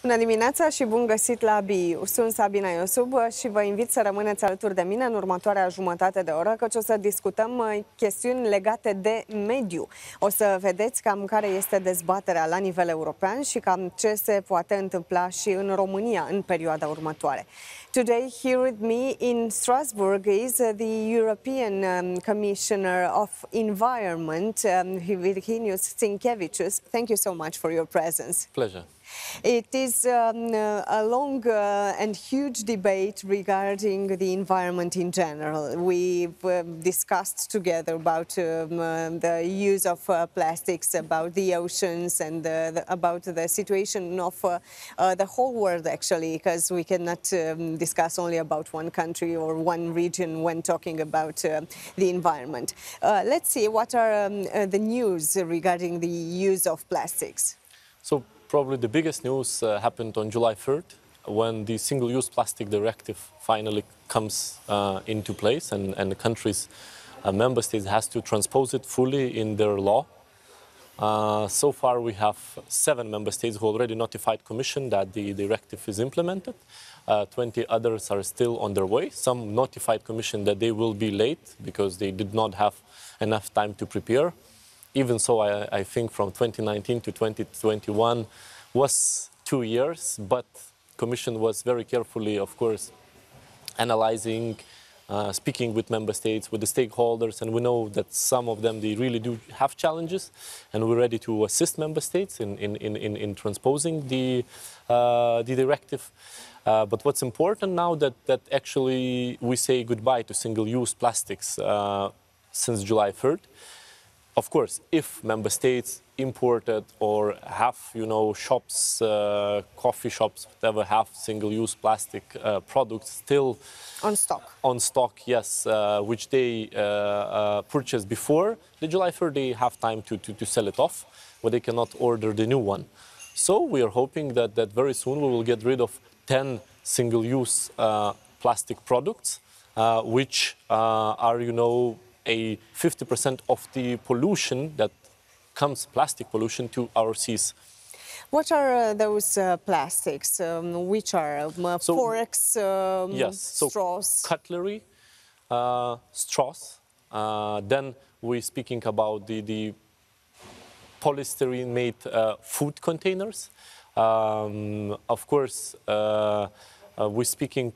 Bună dimineața și bun găsit la Mediu. Sunt Sabina Iosub și vă invit să rămâneți alături de mine în următoarea jumătate de oră, căci o să discutăm chestiuni legate de mediu. O să vedeți cam care este dezbaterea la nivel european și cam ce se poate întâmpla și în România în perioada următoare. Today, here with me in Strasbourg is the European Commissioner of Environment, Virginijus Sinkevicius. Thank you so much for your presence. Pleasure. It is a long and huge debate regarding the environment in general. We've discussed together about the use of plastics, about the oceans, and about the situation of the whole world, actually, because we cannot discuss only about one country or one region when talking about the environment. Let's see what are the news regarding the use of plastics. So probably the biggest news happened on July 3rd, when the Single-Use Plastic Directive finally comes into place, and the countries, member states, has to transpose it fully in their law. So far we have 7 member states who already notified Commission that the directive is implemented. 20 others are still on their way. Some notified Commission that they will be late because they did not have enough time to prepare. Even so, I think from 2019 to 2021 was 2 years, but Commission was very carefully, of course, analyzing, speaking with member states, with the stakeholders, and we know that some of them, they really do have challenges, and we're ready to assist member states in transposing the directive. But what's important now that actually we say goodbye to single-use plastics since July 3rd. Of course, if member states imported or have, shops, coffee shops, whatever, have single-use plastic products still on stock, yes, which they purchased before the July 3rd, they have time to sell it off, but they cannot order the new one. So we are hoping that very soon we will get rid of 10 single-use plastic products, which are, a 50% of the pollution that comes, plastic pollution, to our seas. What are those plastics? Which are forks, yes, straws? Cutlery, straws. Then we're speaking about the polystyrene-made food containers. Of course, we're speaking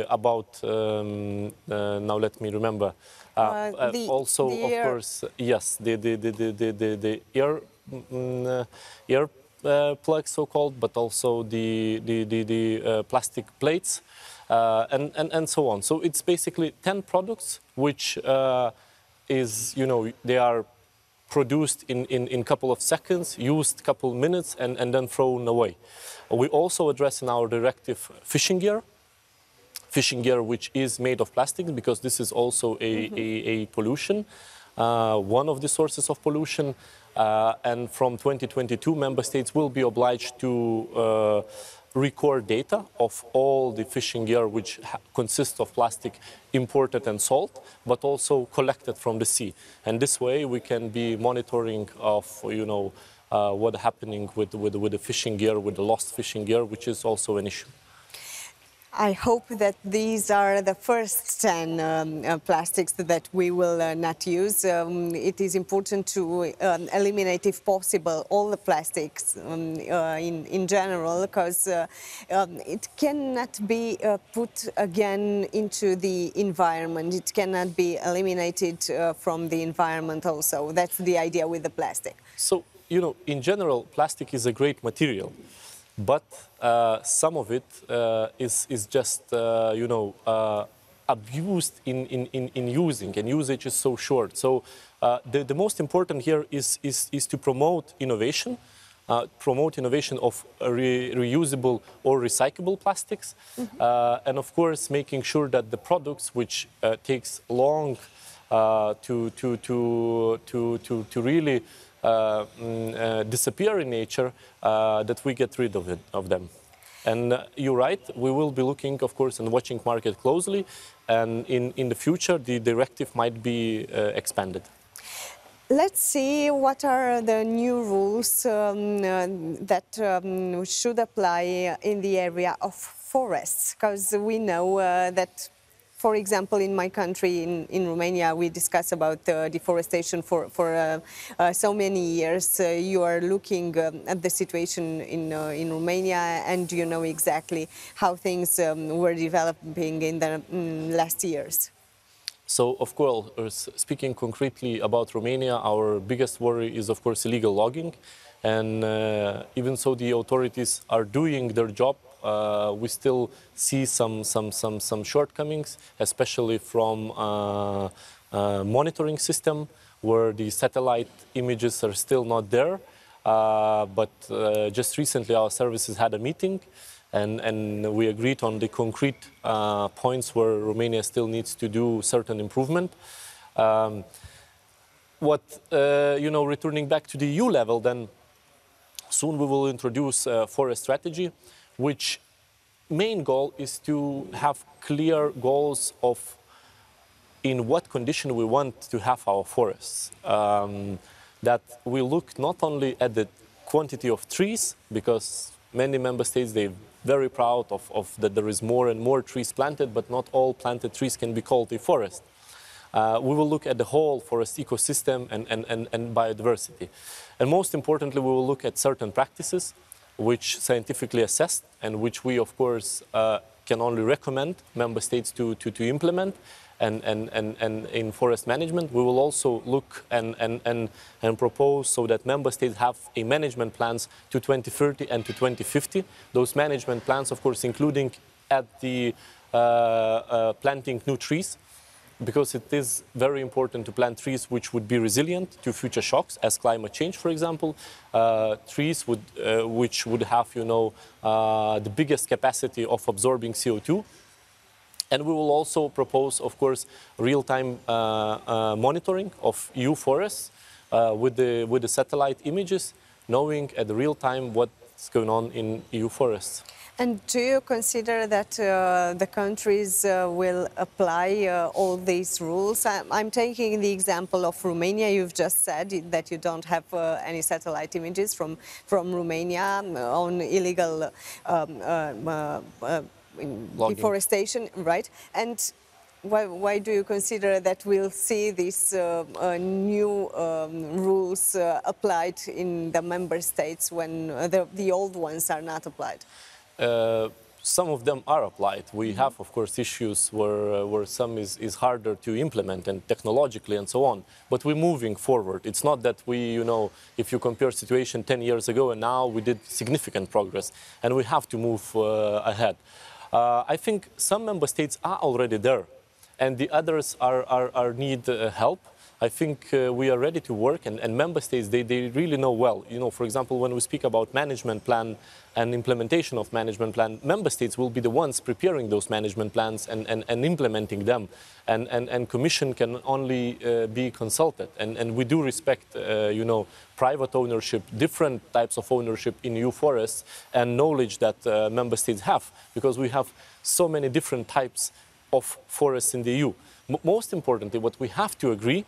about, now let me remember, also, of course, yes, the air plugs, so-called, but also the plastic plates, and so on. So it's basically 10 products which is, they are produced in couple of seconds, used couple minutes, and then thrown away. We also address in our directive fishing gear which is made of plastic, because this is also a pollution, one of the sources of pollution. And from 2022, member states will be obliged to record data of all the fishing gear which consists of plastic imported and sold, but also collected from the sea. And this way we can be monitoring of, what's happening with the fishing gear, with the lost fishing gear, which is also an issue. I hope that these are the first 10 plastics that we will not use. It is important to eliminate, if possible, all the plastics in general, because it cannot be put again into the environment. It cannot be eliminated from the environment also. That's the idea with the plastic. So, in general, plastic is a great material. But some of it is just, abused in using, and usage is so short. So the most important here is to promote innovation of reusable or recyclable plastics, and of course making sure that the products which takes long to really disappear in nature, that we get rid of them. And you're right, we will be looking, of course, and watching market closely, and in the future the directive might be expanded. Let's see what are the new rules that should apply in the area of forests, because we know that, for example, in my country, in Romania, we discuss about deforestation for so many years. You are looking at the situation in Romania, and you know exactly how things were developing in the last years. So, of course, speaking concretely about Romania, our biggest worry is, of course, illegal logging. And even so the authorities are doing their job, we still see some shortcomings, especially from monitoring system, where the satellite images are still not there. But just recently our services had a meeting, and we agreed on the concrete points where Romania still needs to do certain improvement. Returning back to the EU level, then soon we will introduce a forest strategy, which main goal is to have clear goals of in what condition we want to have our forests. That we look not only at the quantity of trees, because many member states, they're very proud of that there is more and more trees planted, but not all planted trees can be called a forest. We will look at the whole forest ecosystem and biodiversity. And most importantly, we will look at certain practices which scientifically assessed and which we, of course, can only recommend member states to implement. And in forest management, we will also look and propose so that member states have a management plans to 2030 and to 2050. Those management plans, of course, including at the planting new trees, because it is very important to plant trees which would be resilient to future shocks, as climate change, for example. Trees which would have, the biggest capacity of absorbing CO2. And we will also propose, of course, real-time monitoring of EU forests with the satellite images, knowing at the real time what's going on in EU forests. And do you consider that the countries will apply all these rules? I'm taking the example of Romania. You've just said that you don't have any satellite images from Romania on illegal deforestation, right? And why do you consider that we'll see these new rules applied in the member states when the old ones are not applied? Some of them are applied. We have, of course, issues where some is harder to implement and technologically and so on. But we're moving forward. It's not that we, if you compare situation 10 years ago and now, we did significant progress. And we have to move ahead. I think some member states are already there, and the others are need help. I think we are ready to work, and member states, they really know well. For example, when we speak about management plan and implementation of management plan, member states will be the ones preparing those management plans and implementing them. And Commission can only be consulted. And we do respect, private ownership, different types of ownership in EU forests, and knowledge that member states have, because we have so many different types of forests in the EU. Most importantly, what we have to agree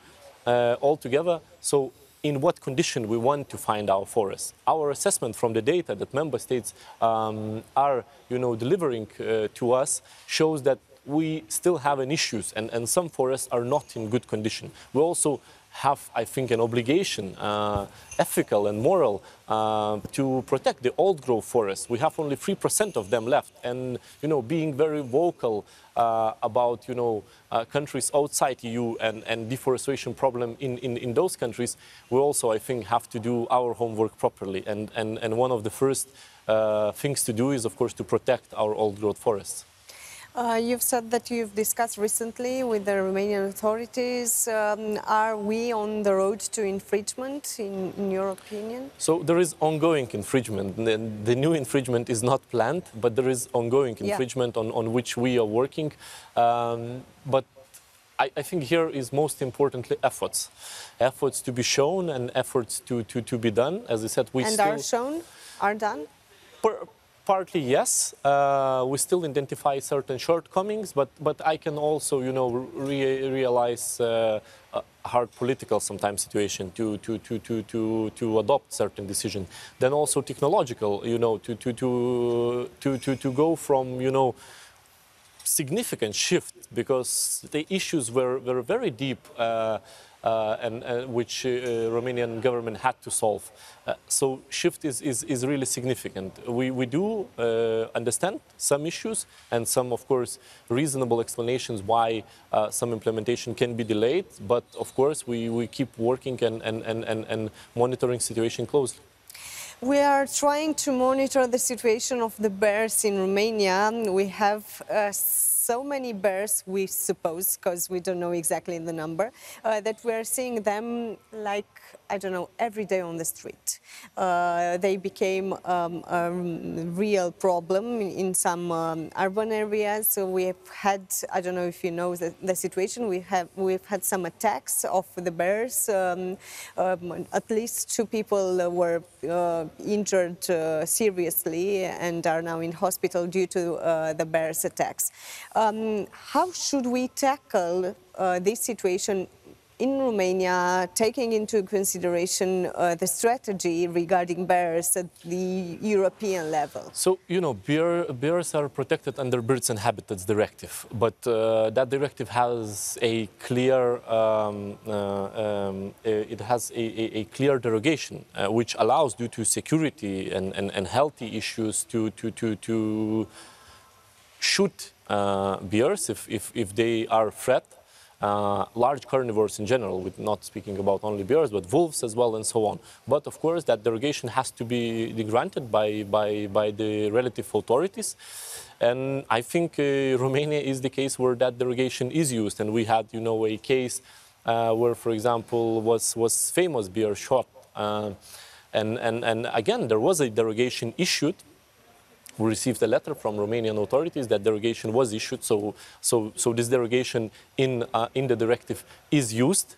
all together, so in what condition we want to find our forests. Our assessment from the data that member states are, delivering to us shows that we still have an issues, and some forests are not in good condition. We also have, I think, an obligation, ethical and moral, to protect the old growth forests. We have only 3% of them left, and being very vocal about countries outside EU and deforestation problem in those countries, we also, I think, have to do our homework properly. And one of the first things to do is, of course, to protect our old growth forests. You've said that you've discussed recently with the Romanian authorities. Are we on the road to infringement, in your opinion? So there is ongoing infringement. The new infringement is not planned, but there is ongoing infringement on which we are working. But I think here is most importantly efforts. Efforts to be shown and efforts to be done. As I said, we and still... are shown? Are done? Partly, yes. We still identify certain shortcomings, but I can also, you know, realize a hard political sometimes situation to adopt certain decisions. Then also technological, you know, to go from, you know, significant shift, because the issues were very deep and which Romanian government had to solve. So shift is really significant. We do understand some issues and some, of course, reasonable explanations why some implementation can be delayed, but of course we keep working and monitoring situation closely. We are trying to monitor the situation of the bears in Romania. We have so many bears, we suppose, because we don't know exactly the number, that we are seeing them like, I don't know, every day on the street. They became a real problem in some urban areas. So we have had, I don't know if you know the situation, we've had some attacks of the bears. At least 2 people were injured seriously and are now in hospital due to the bears' attacks. How should we tackle this situation in Romania, taking into consideration the strategy regarding bears at the European level? So, you know, bears are protected under Birds and Habitats Directive, but that directive has a clear, it has a clear derogation, which allows, due to security and healthy issues, to shoot bears if they are a threat. Large carnivores in general, with not speaking about only bears, but wolves as well and so on. But of course that derogation has to be granted by the relative authorities. And I think Romania is the case where that derogation is used. And we had, you know, a case where, for example, was famous bear shot. And again, there was a derogation issued. We received a letter from Romanian authorities that derogation was issued, so this derogation in the directive is used.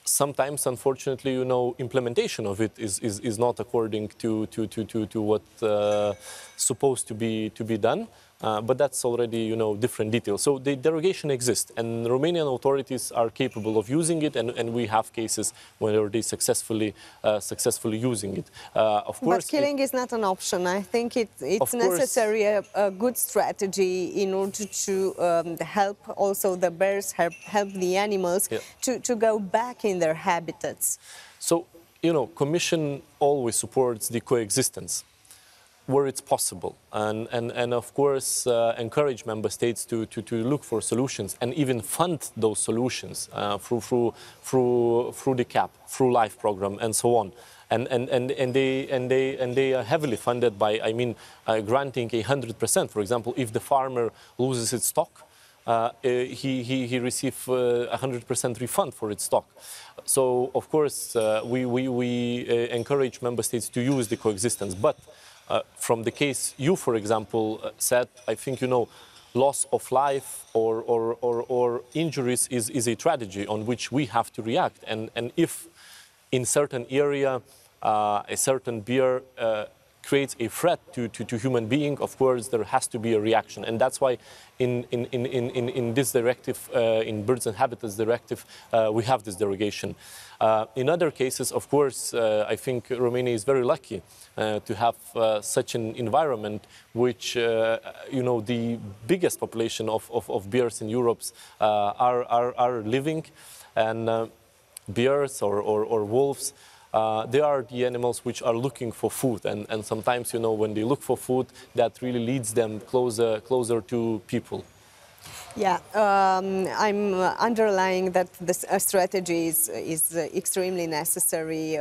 Sometimes, unfortunately, you know, implementation of it is not according to what supposed to be done. But that's already, you know, different details. So the derogation exists, and Romanian authorities are capable of using it, and we have cases where they successfully using it. Of course, but killing is not an option. I think it's necessary a good strategy in order to help also the bears, help the animals, yeah, to go back in their habitats. So, you know, Commission always supports the coexistence where it's possible, and of course encourage member states to look for solutions and even fund those solutions through the CAP, through LIFE program, and so on. And they are heavily funded by, I mean, granting 100%. For example, if the farmer loses its stock, he receives 100% refund for its stock. So of course we encourage member states to use the coexistence, but from the case you, for example, said, I think, you know, loss of life or injuries is a tragedy on which we have to react. And if in certain area a certain bear creates a threat to human being, of course there has to be a reaction. And that's why in this directive, in Birds and Habitats Directive, we have this derogation. In other cases, of course, I think Romania is very lucky to have such an environment which, you know, the biggest population of bears in Europe are living. And bears or wolves, they are the animals which are looking for food. And sometimes, you know, when they look for food, that really leads them closer to people. Yeah, I'm underlying that this strategy is extremely necessary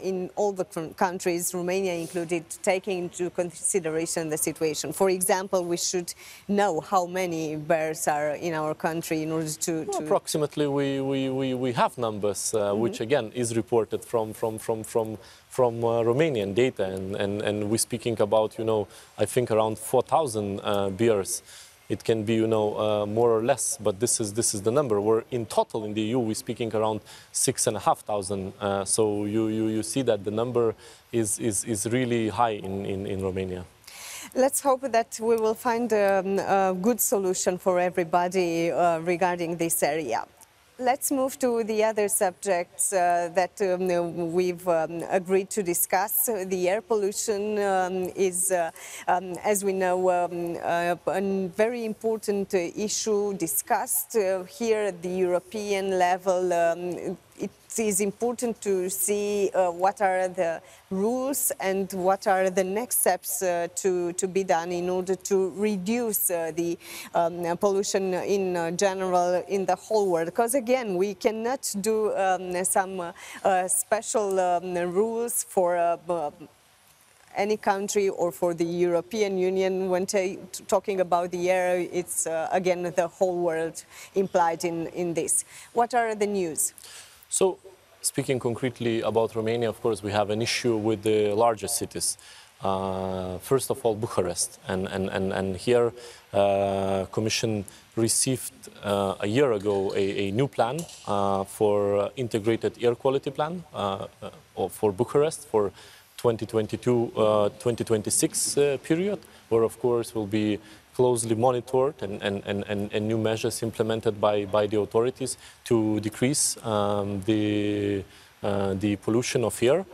in all the countries, Romania included, taking into consideration the situation. For example, we should know how many bears are in our country in order to... Well, approximately, we have numbers, which again is reported from Romanian data, and we're speaking about, you know, I think around 4,000 bears. It can be, more or less, but this is the number. We're in total in the EU, we're speaking around 6,500. So you see that the number is really high in Romania. Let's hope that we will find a good solution for everybody regarding this area. Let's move to the other subjects that we've agreed to discuss. The air pollution is, as we know, a very important issue discussed here at the European level. It is important to see what are the rules and what are the next steps to be done in order to reduce the pollution in general in the whole world. Because again, we cannot do some special rules for any country or for the European Union. When talking about the air, it's again the whole world implied in this. What are the news? So, speaking concretely about Romania, of course, we have an issue with the largest cities. First of all, Bucharest, and here, Commission received a year ago a new plan for integrated air quality plan for Bucharest for 2022-2026 period, where of course will be closely monitored and new measures implemented by the authorities to decrease the pollution of air,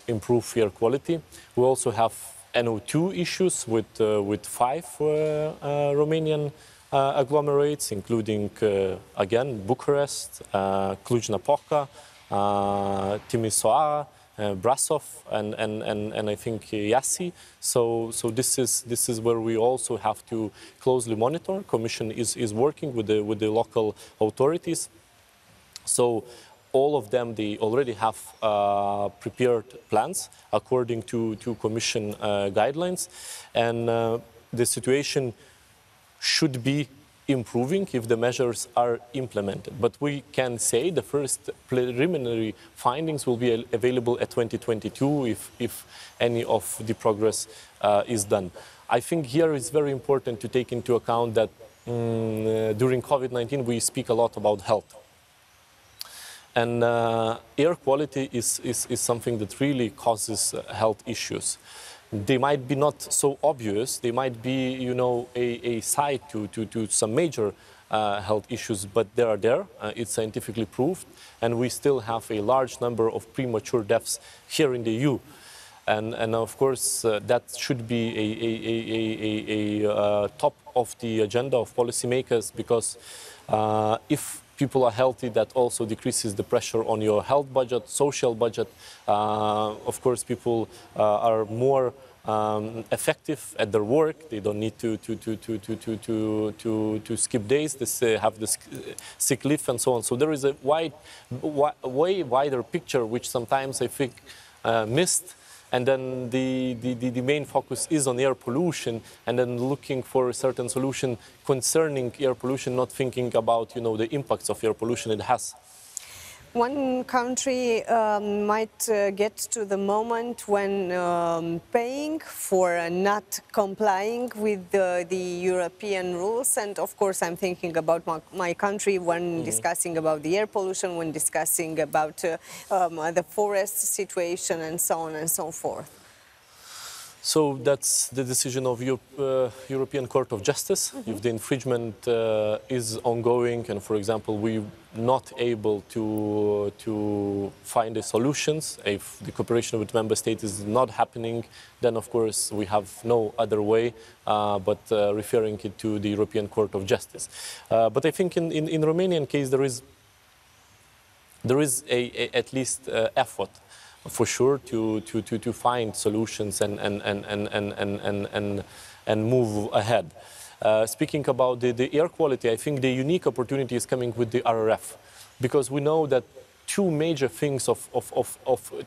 improve air quality. We also have NO2 issues with 5 Romanian agglomerates, including again Bucharest, Cluj-Napoca, Timișoara, Brasov, and I think Iași. So this is where we also have to closely monitor. Commission is working with the local authorities. So all of them, they already have prepared plans according to Commission guidelines, and the situation should be improving if the measures are implemented. But we can say the first preliminary findings will be available at 2022 if any of the progress is done. I think here it's very important to take into account that during COVID-19 we speak a lot about health. And air quality is something that really causes health issues. They might be not so obvious, they might be, a side to some major health issues, but they are there, it's scientifically proved, and we still have a large number of premature deaths here in the EU. And of course, that should be a top of the agenda of policymakers, because if people are healthy, that also decreases the pressure on your health budget, social budget. Of course, people are more effective at their work. They don't need to skip days. They have the sick leave and so on. So there is a way wider picture, which sometimes I think missed. And then the main focus is on air pollution, and then looking for a certain solution concerning air pollution, not thinking about, the impacts of air pollution it has. One country might get to the moment when paying for not complying with the European rules, and of course I'm thinking about my country when discussing about the air pollution, when discussing about the forest situation and so on and so forth. So that's the decision of European Court of Justice. If the infringement is ongoing and, for example, we're not able to find the solutions, if the cooperation with member states is not happening, then of course we have no other way but referring it to the European Court of Justice. But I think in Romanian case there is at least effort, for sure, to find solutions and move ahead. Speaking about the air quality, I think the unique opportunity is coming with the RRF, because we know that two major things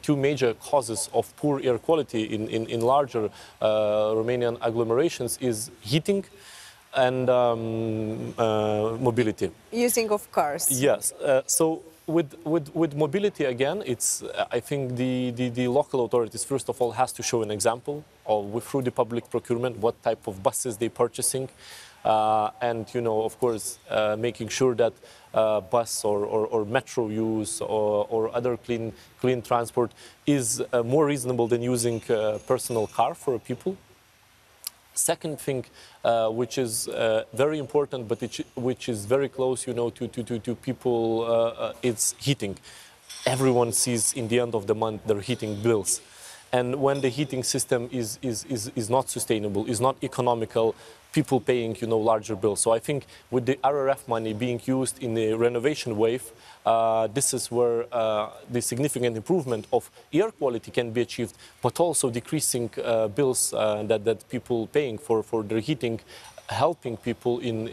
two major causes of poor air quality in larger Romanian agglomerations is heating and mobility. Using of cars. Yes. So with mobility again, it's I think the local authorities first of all has to show an example of through the public procurement what type of buses they're purchasing, and of course making sure that bus or metro use or other clean transport is more reasonable than using personal car for people. Second thing, which is very important, but which is very close, to people, it's heating. Everyone sees in the end of the month their heating bills, and when the heating system is not sustainable, is not economical, people paying larger bills. So I think with the RRF money being used in the renovation wave, this is where the significant improvement of air quality can be achieved, but also decreasing bills that people paying for their heating, helping people in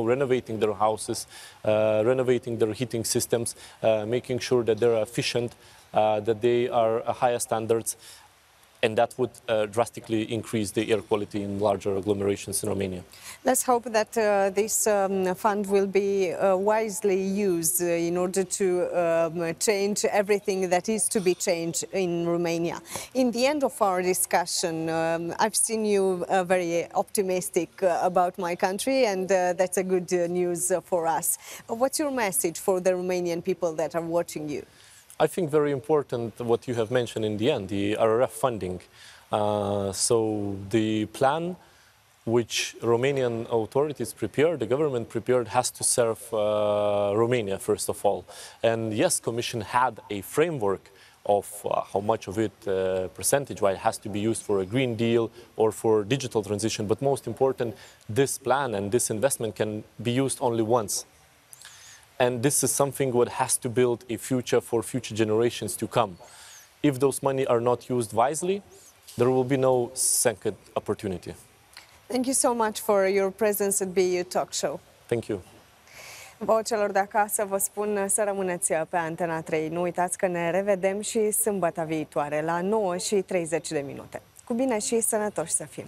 renovating their houses, renovating their heating systems, making sure that they're efficient, that they are higher standards. And that would drastically increase the air quality in larger agglomerations in Romania. Let's hope that this fund will be wisely used in order to change everything that is to be changed in Romania. In the end of our discussion, I've seen you very optimistic about my country, and that's a good news for us. What's your message for the Romanian people that are watching you? I think very important what you have mentioned in the end, the RRF funding. So the plan which Romanian authorities prepared, the government prepared, has to serve Romania first of all. And yes, Commission had a framework of how much of it percentage-wise has to be used for a Green Deal or for digital transition. But most important, this plan and this investment can be used only once. And this is something what has to build a future for future generations to come. If those money are not used wisely, there will be no second opportunity. Thank you so much for your presence at BU Talk Show. Thank you. Vouă celor de acasă vă spun să rămâneți pe Antena 3. Nu uitați că ne revedem și sâmbătă viitoare la 9:30. Cu bine și sănătoși să fim!